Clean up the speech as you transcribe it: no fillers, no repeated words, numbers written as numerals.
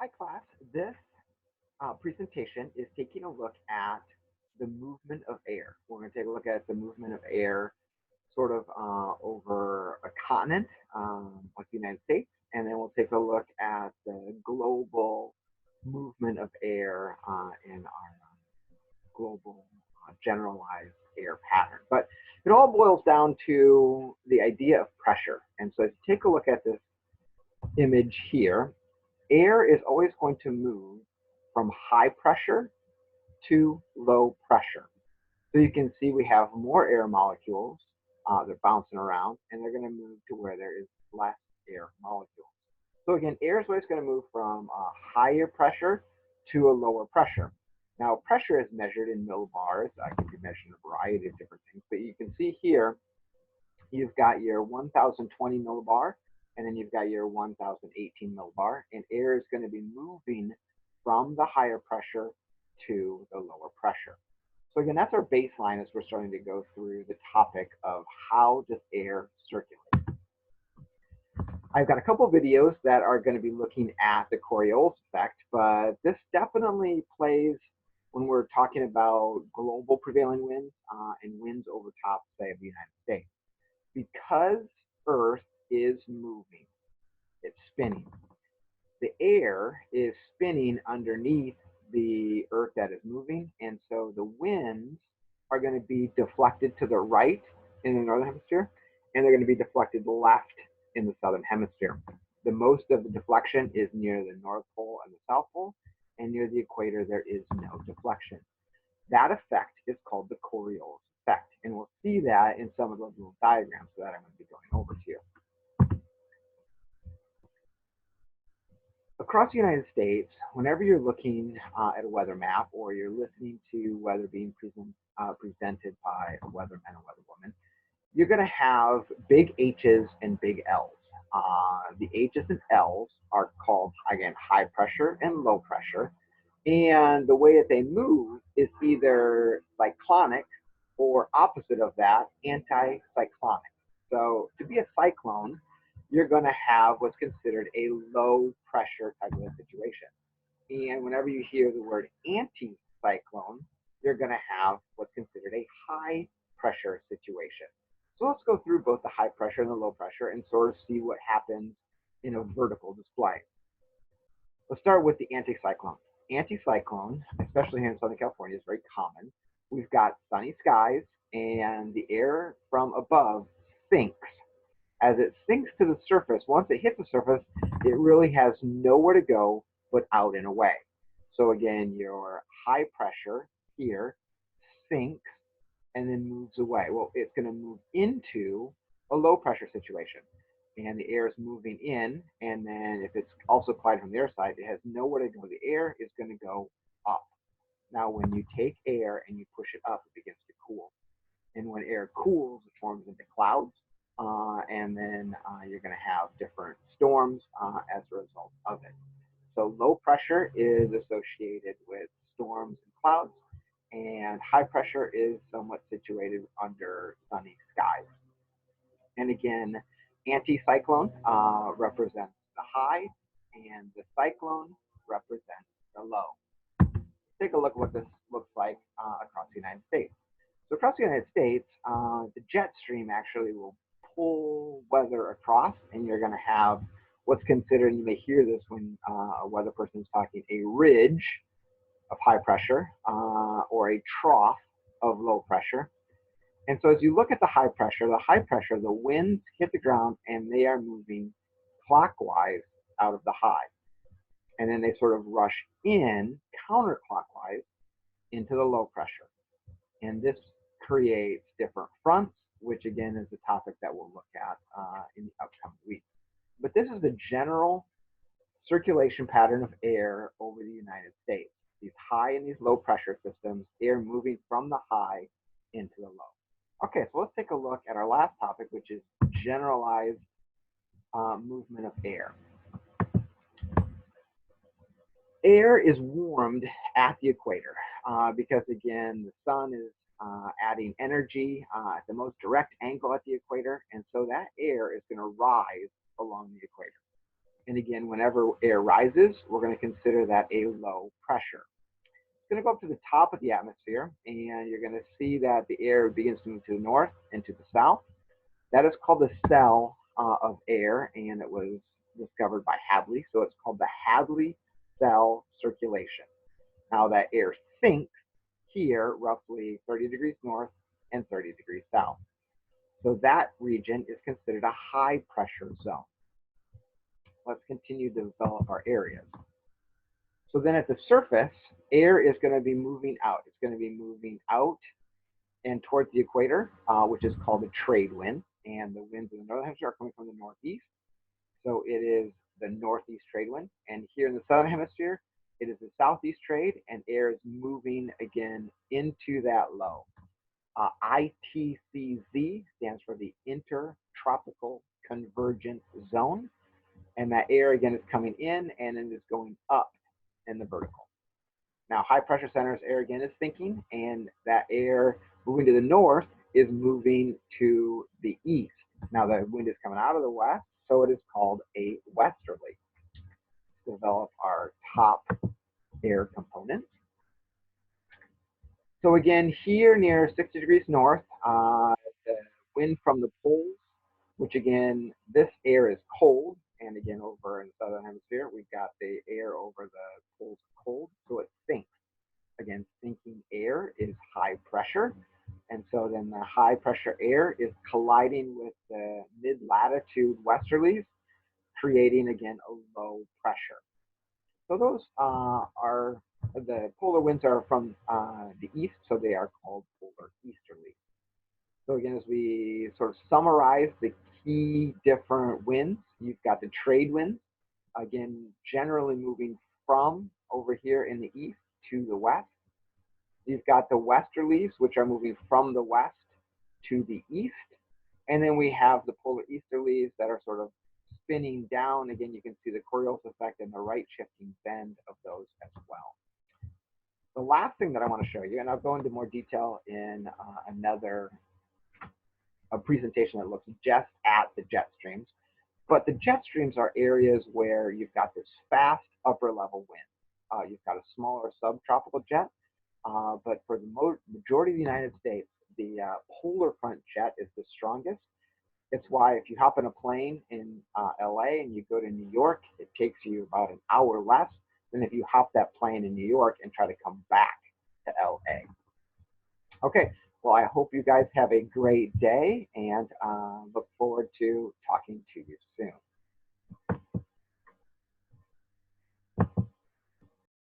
Hi class, this presentation is taking a look at the movement of air. We're going to take a look at the movement of air sort of over a continent, like the United States, and then we'll take a look at the global movement of air in our global generalized air pattern. But it all boils down to the idea of pressure. And so if you take a look at this image here, air is always going to move from high pressure to low pressure. So you can see we have more air molecules. They're bouncing around, and they're going to move to where there is less air molecules. So again, air is always going to move from a higher pressure to a lower pressure. Now, pressure is measured in millibars. It can be measured in a variety of different things, but you can see here you've got your 1020 millibar, and then you've got your 1018 millibar, and air is going to be moving from the higher pressure to the lower pressure. So again, that's our baseline as we're starting to go through the topic of how does air circulate. I've got a couple videos that are going to be looking at the Coriolis effect, but this definitely plays when we're talking about global prevailing winds and winds over top, say, of the United States. Because Earth is moving, it's spinning. The air is spinning underneath the Earth that is moving, and so the winds are going to be deflected to the right in the northern hemisphere, and they're going to be deflected left in the southern hemisphere. The most of the deflection is near the North Pole and the South Pole, and near the equator there is no deflection. That effect is called the Coriolis effect, and we'll see that in some of those little diagrams that I'm going to be going over to you. Across the United States, whenever you're looking at a weather map or you're listening to weather being presented by a weatherman or weatherwoman, you're going to have big H's and big L's. The H's and L's are called, again, high pressure and low pressure. And the way that they move is either cyclonic or opposite of that, anticyclonic. So to be a cyclone, you're going to have what's considered a low pressure type of a situation. And whenever you hear the word anticyclone, you're going to have what's considered a high pressure situation. So let's go through both the high pressure and the low pressure and sort of see what happens in a vertical display. Let's start with the anticyclone. Anticyclone, especially here in Southern California, is very common. We've got sunny skies, and the air from above sinks. As it sinks to the surface, once it hits the surface, it really has nowhere to go but out and away. So again, your high pressure here sinks and then moves away. Well, it's going to move into a low pressure situation. And the air is moving in, and then if it's also applied from the air side, it has nowhere to go. The air is going to go up. Now, when you take air and you push it up, it begins to cool. And when air cools, it forms into clouds, and then you're going to have different storms as a result of it. So low pressure is associated with storms and clouds, and high pressure is somewhat situated under sunny skies. And again, anticyclone represents the high, and the cyclone represents the low. Take a look at what this looks like across the United States. So across the United States, the jet stream actually will pull weather across, and you're going to have what's considered, and you may hear this when a weather person is talking, a ridge of high pressure or a trough of low pressure. And so as you look at the high pressure, the winds hit the ground and they are moving clockwise out of the high. And then they sort of rush in counterclockwise into the low pressure. And this creates different fronts, which again is the topic that we'll look at in the upcoming weeks. But this is the general circulation pattern of air over the United States. These high and these low pressure systems, air moving from the high into the low. Okay, so let's take a look at our last topic, which is generalized movement of air. Air is warmed at the equator because, again, the sun is adding energy at the most direct angle at the equator, and so that air is going to rise along the equator. And again, whenever air rises, we're going to consider that a low pressure. It's going to go up to the top of the atmosphere, and you're going to see that the air begins to move to the north and to the south. That is called the cell of air, and it was discovered by Hadley. So it's called the Hadley cell circulation. Now that air sinks here roughly 30 degrees north and 30 degrees south. So that region is considered a high pressure zone. Let's continue to develop our areas. So then at the surface, air is going to be moving out. It's going to be moving out and towards the equator, which is called a trade wind. And the winds in the northern hemisphere are coming from the northeast. So it is the northeast trade wind. And here in the southern hemisphere, it is the southeast trade, and air is moving again into that low. ITCZ stands for the Intertropical Convergence Zone. And that air again is coming in and then is going up in the vertical. Now, high pressure centers air again is sinking, and that air moving to the north is moving to the east. Now, the wind is coming out of the west, so it is called a westerly. Let's develop our top air components. So again, here near 60 degrees north, the wind from the poles, which again, this air is cold. And again, over in the southern hemisphere, we've got the air over the poles cold, so it sinks. Again, sinking air is high pressure. And so then the high pressure air is colliding with the mid-latitude westerlies, creating again a low pressure. So those are the polar winds are from the east, so they are called polar easterlies. So again, as we sort of summarize the key different winds, you've got the trade winds, again, generally moving from over here in the east to the west. You've got the westerlies, which are moving from the west to the east. And then we have the polar easterlies that are sort of spinning down. Again, you can see the Coriolis effect and the right shifting bend of those as well. The last thing that I want to show you, and I'll go into more detail in another presentation that looks just at the jet streams, but the jet streams are areas where you've got this fast upper level wind. You've got a smaller subtropical jet, but for the majority of the United States, the polar front jet is the strongest. It's why if you hop in a plane in LA and you go to New York, it takes you about an hour less than if you hop that plane in New York and try to come back to LA. Okay, well, I hope you guys have a great day, and look forward to talking to you soon.